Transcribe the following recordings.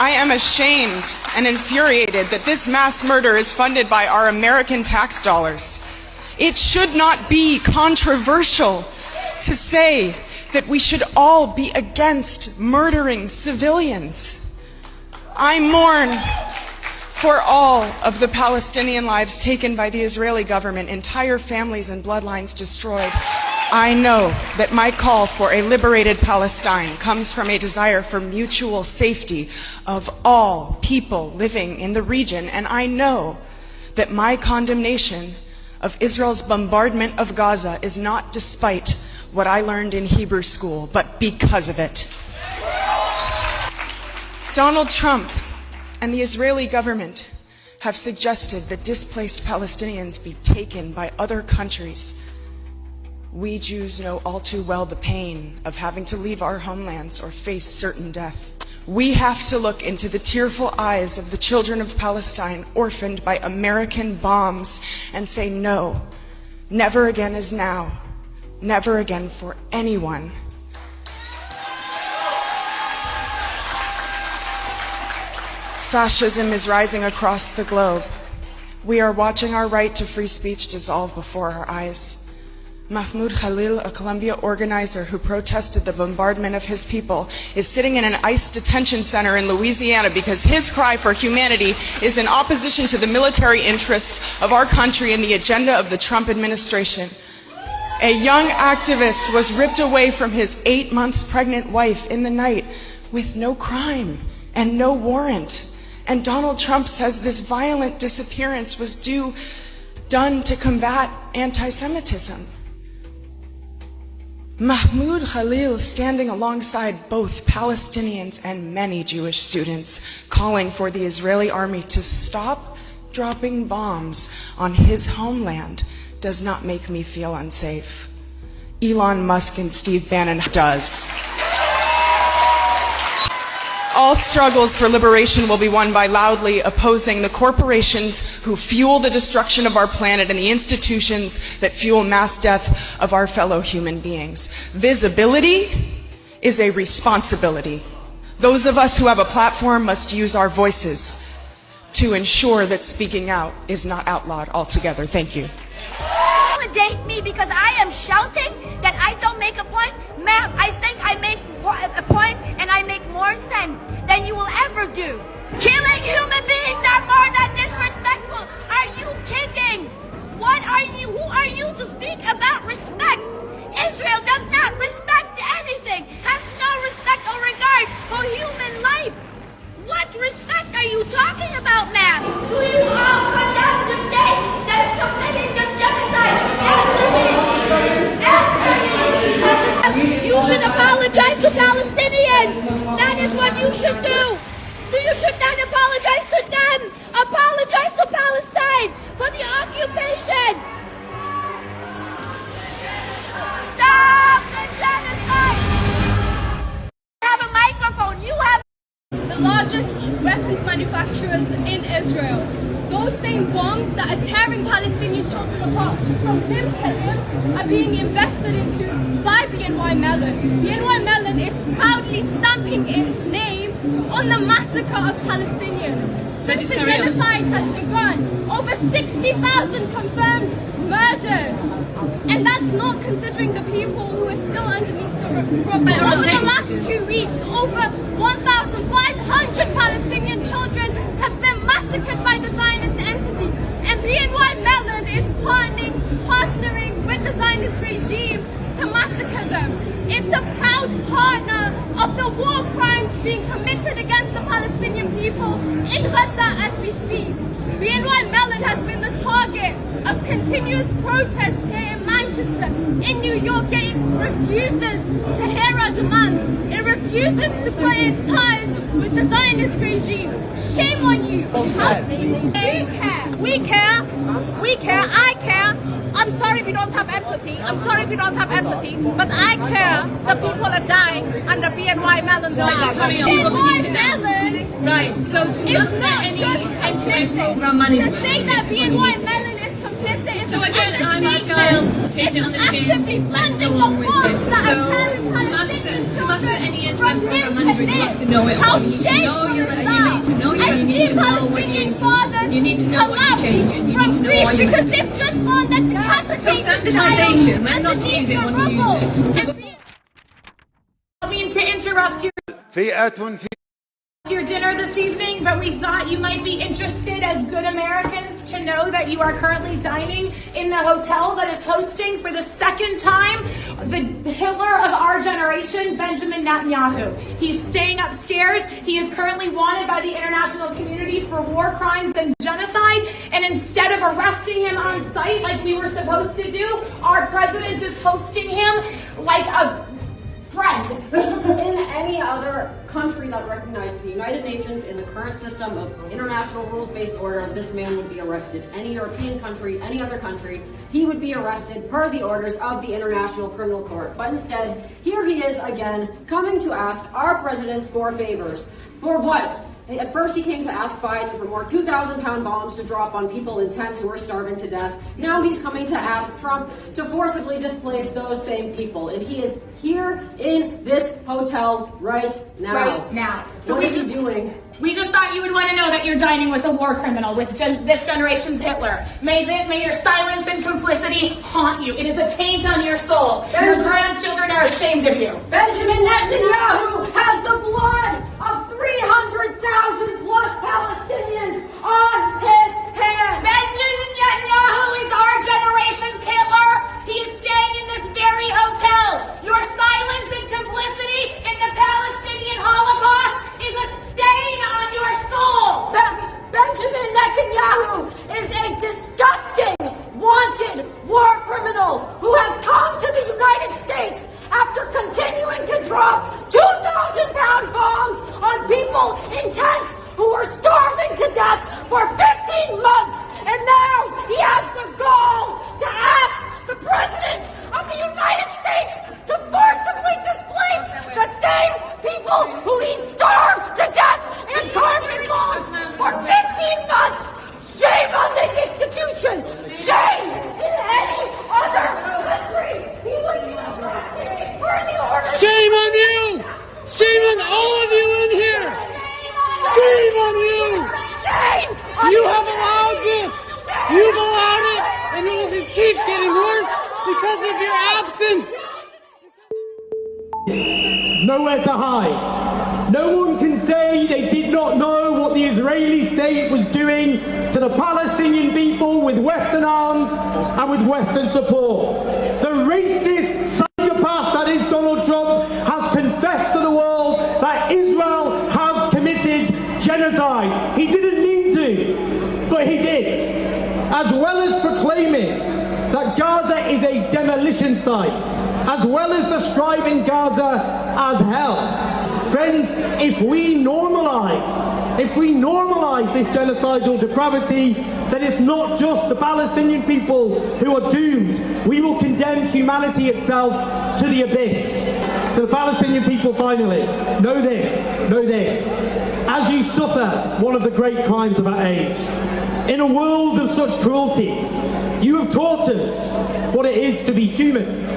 I am ashamed and infuriated that this mass murder is funded by our American tax dollars. It should not be controversial to say that we should all be against murdering civilians. I mourn for all of the Palestinian lives taken by the Israeli government, entire families and bloodlines destroyed. I know that my call for a liberated Palestine comes from a desire for mutual safety of all people living in the region, and I know that my condemnation of Israel's bombardment of Gaza is not despite what I learned in Hebrew school, but because of it. Donald Trump and the Israeli government have suggested that displaced Palestinians be taken by other countries. We Jews know all too well the pain of having to leave our homelands or face certain death. We have to look into the tearful eyes of the children of Palestine orphaned by American bombs and say no, never again is now, never again for anyone. Fascism is rising across the globe. We are watching our right to free speech dissolve before our eyes. Mahmoud Khalil, a Columbia organizer who protested the bombardment of his people, is sitting in an ICE detention center in Louisiana because his cry for humanity is in opposition to the military interests of our country and the agenda of the Trump administration. A young activist was ripped away from his 8 months pregnant wife in the night with no crime and no warrant. And Donald Trump says this violent disappearance was done to combat anti-Semitism. Mahmoud Khalil standing alongside both Palestinians and many Jewish students, calling for the Israeli army to stop dropping bombs on his homeland, does not make me feel unsafe. Elon Musk and Steve Bannon does. All struggles for liberation will be won by loudly opposing the corporations who fuel the destruction of our planet and the institutions that fuel mass death of our fellow human beings. Visibility is a responsibility. Those of us who have a platform must use our voices to ensure that speaking out is not outlawed altogether. Thank you. Validate me because I am shouting that I don't make a point? Ma'am, I think I make a point and I make more sense than you will ever do. Killing human beings are more than disrespectful. Are you kidding? What are you? Who are you to speak about respect? Israel does not respect anything, has no respect or regard for human life. What respect are you talking about, ma'am? Do you all condemn the state that is committing the genocide? Answer me! Answer me! You should apologize to Palestinians. That is what you should do. You should not apologize to them. Apologize to Palestine for the occupation. Stop the genocide. You have a microphone. You have the largest weapons manufacturers in Israel. Those same bombs that are tearing Palestinian children apart from limb to limb are being invested into by BNY Mellon. BNY Mellon is proudly stamping its name on the massacre of Palestinians. Since the genocide has begun, over 60,000 confirmed murders. And that's not considering the people who are still underneath the rubble. Over the last 2 weeks, over 1,500 Palestinian children have been massacred by the Zionist entity. And BNY Mellon is partnering with the Zionist regime to massacre them. It's a proud partner of the war crimes being committed against the Palestinian people in Gaza as we speak. BNY Mellon has been the target of continuous protests here in Manchester, in New York. It refuses to hear our demands. It refuses to put its ties with the Zionist regime. Shame on you. We care. I care. I'm sorry if you don't have empathy. But I care the people are dying under BNY Mellon's BNY Mellon. Right. So was there any end-to-end program money? To say that BNY Mellon is complicit is so again, I'm agile, take it on the chin, let's go on with this. So, Master, any end-to-end program manager, you have to know it all. You need to know you're to know you. You need to know what you need to know what you're changing. You need to know why you're because they've just found that decapitate so standardization. When not to use it, want to use it. I mean to interrupt your dinner this evening, but we thought you might be interested as good Americans to know that you are currently dining in the hotel that is hosting for the second time the Hitler of our generation, Benjamin Netanyahu. He's staying upstairs. He is currently wanted by the international community for war crimes and genocide, and instead of arresting him on site like we were supposed to do, our president is hosting him like a friend. In any other country that recognizes the United Nations in the current system of international rules-based order, this man would be arrested. Any European country, any other country, he would be arrested per the orders of the International Criminal Court. But instead, here he is again, coming to ask our presidents for favors. For what? At first he came to ask Biden for more 2,000-pound bombs to drop on people in tents who are starving to death. Now he's coming to ask Trump to forcibly displace those same people. And he is here in this hotel right now. Right now. So what is he doing? We just thought you would want to know that you're dining with a war criminal, with this generation's Hitler. May your silence and complicity haunt you. It is a taint on your soul. Your grandchildren are ashamed of you. Benjamin Netanyahu has the blood of 300,000 plus Palestinians on his hands. Benjamin Netanyahu is our generation's Hitler. He is staying in this very hotel. Your silence and complicity in the Palestinian Holocaust is a stain on your soul. Benjamin Netanyahu is a disgusting, wanted war criminal who has come to the United States after continuing to drop 2,000-pound bombs on people in tents who were starving to death for 15 months. And now he has the gall to ask the President of the United States to forcibly displace the same people who he starved to death in carbon bombs for 15 months. Shame on this institution. Shame in any other country. He would be arrested for the order. Shame on you! Shame on all of you in here! Shame on you! You have allowed this! You've allowed it, and it will keep getting worse because of your absence! Nowhere to hide. No one can say they did not know what the Israeli state was doing to the Palestinian people with Western arms and with Western support. The racist psychopath that is Donald Trump has confessed to the world that Israel has committed genocide. He didn't mean to, but he did. As well as proclaiming that Gaza is a demolition site, as well as describing Gaza as hell. Friends, if we normalize this genocidal depravity, then it's not just the Palestinian people who are doomed. We will condemn humanity itself to the abyss. To the Palestinian people, finally, know this. As you suffer one of the great crimes of our age, in a world of such cruelty, you have taught us what it is to be human.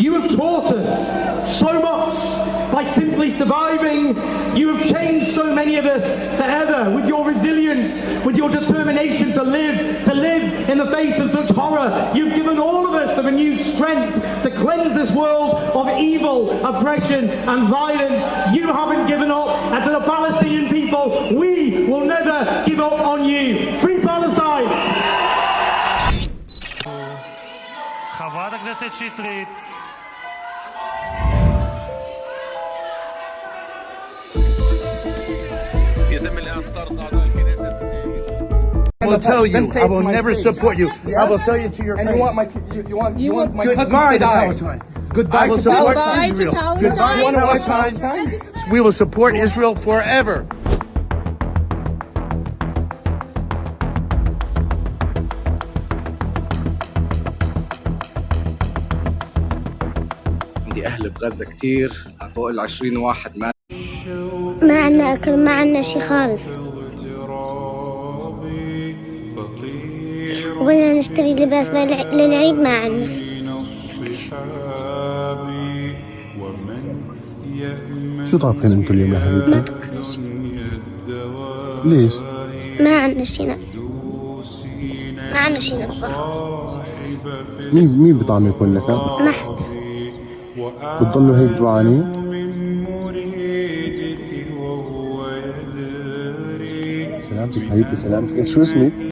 You have taught us so much by simply surviving. You have changed so many of us forever with your resilience, with your determination to live in the face of such horror. You've given all of us the renewed strength to cleanse this world of evil, oppression and violence. You haven't given up, and to the Palestinian people, we will never give up on you. Free Palestine! חברת הכנסת שטרית. I will tell you, I will never support you. I will tell you to your face. And you want my cousins Goodbye to to die. Palestine. Goodbye to Israel. Goodbye to Palestine. We will support Israel forever. عندي أهل بغزة كتير، فوق ال20 واحد مات. ما عنا أكل، ما عنا شي خالص، وبدنا نشتري لباس للعيد ما عنا. شو طابخين انتوا اليوم يا حبيبتي؟ ما ليش؟ ما عندنا شي ما عندنا شي نطبخ. مين بيطعمكم لك؟ ما حدا. بتضلوا هيك جوعانين؟ سلامتك حبيبتي، سلامتك. انت شو اسمك؟